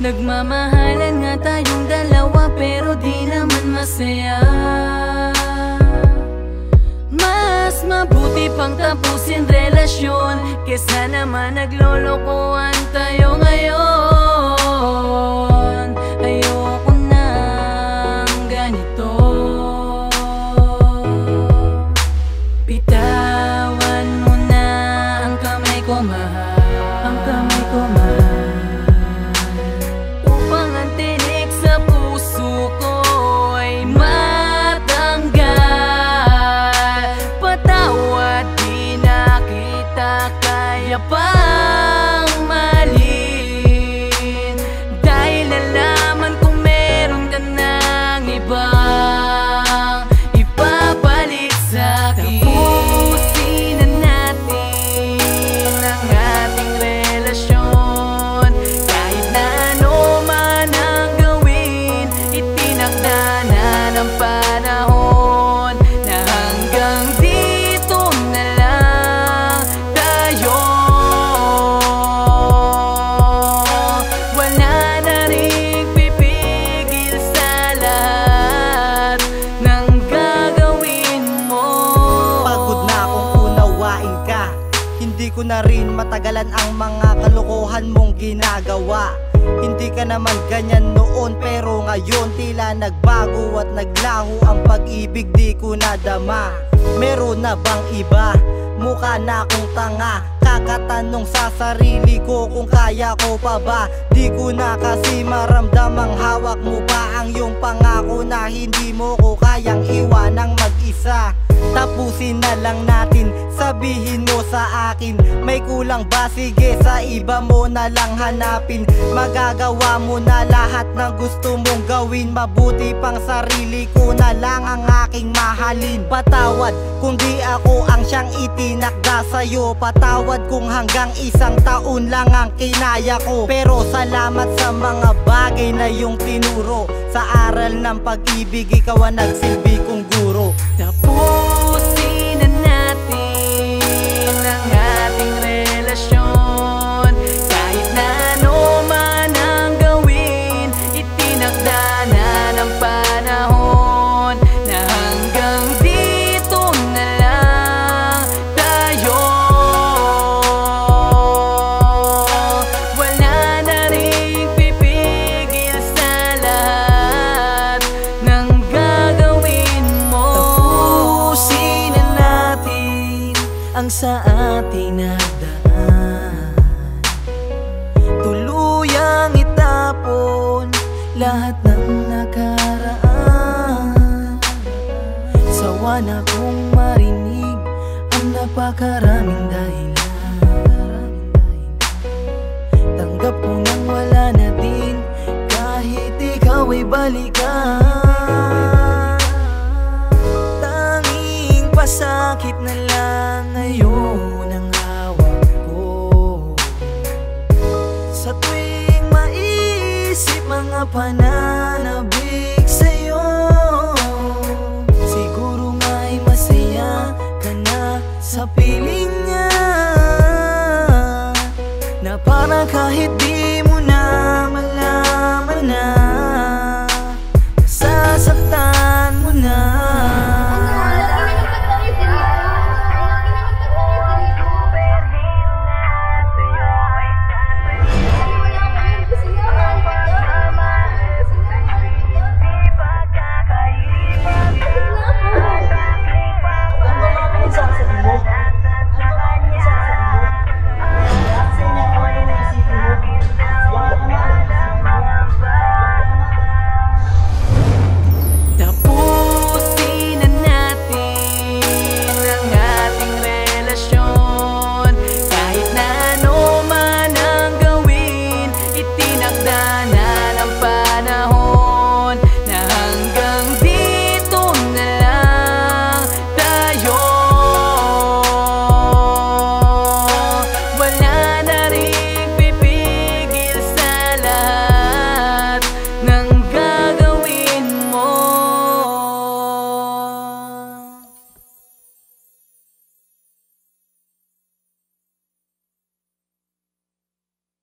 Nagmamahalan nga tayong dalawa pero di naman masaya. Mas mabuti pang tapusin relasyon kesa naman naglolokohan tayo ngayon. Ayoko nang ganito. Bitawan mo na ang kamay ko, mahal. Ang kamay ko, mahal. Upang ang tinik sa puso ko ay matanggal. Patawad, di na kita kaya pang malin. Dahil nalaman kong meron ka ng ibang ipapalit sa'kin. Tapusin na natin ang ating relasyon. Kahit na ano man ang gawin, itinakda na ng panahon na hanggang dito na lang tayo. Wala na ring pipigil sa lahat ng gagawin mo. Pagod na akong unawain ka. Hindi ko na rin matagalan ang mga kalokohan mong ginagawa. Hindi ka naman ganyan noon pero ngayon tila nagbago at naglaho ang pag-ibig, di ko nadama. Meron na bang iba? Mukha na akong tanga. Kakatanong sa sarili ko kung kaya ko pa ba. Di ko na kasi maramdamang hawak mo pa ang iyong pangako na hindi mo ko kayang iwanang mag-isa. Tapusin na lang natin, sabihin mo sa akin, may kulang ba? Sige, sa iba mo na lang hanapin. Magagawa mo na lahat ng gusto mong gawin. Mabuti pang sarili ko na lang ang aking mahalin. Patawad kung di ako ang siyang itinakda sa'yo. Patawad kung hanggang 1 taon lang ang kinaya ko. Pero salamat sa mga bagay na iyong tinuro. Sa aral ng pag-ibig, ikaw ang nagsilbi kong guro. Tapusin na natin ang ating relasyon. Kahit na ano man ang gawin, itinakda na ng panahon na hanggang dito na lang tayo. Wala na ring pipigil sa lahat ng gagawin mo. Tapusin na natin ang sa ating nagdaan. Tuluyang itapon lahat ng nakaraan. Sawa na kong marinig ang napakaraming dahilan. Tanggap ko nang wala na din kahit ikaw ay balikan. Tanging pasakit na lang ngayon ang hawak ko. Sa tuwing maisip mga pananabik sa'yo, siguro nga'y masaya ka na sa piling niya, na parang kahit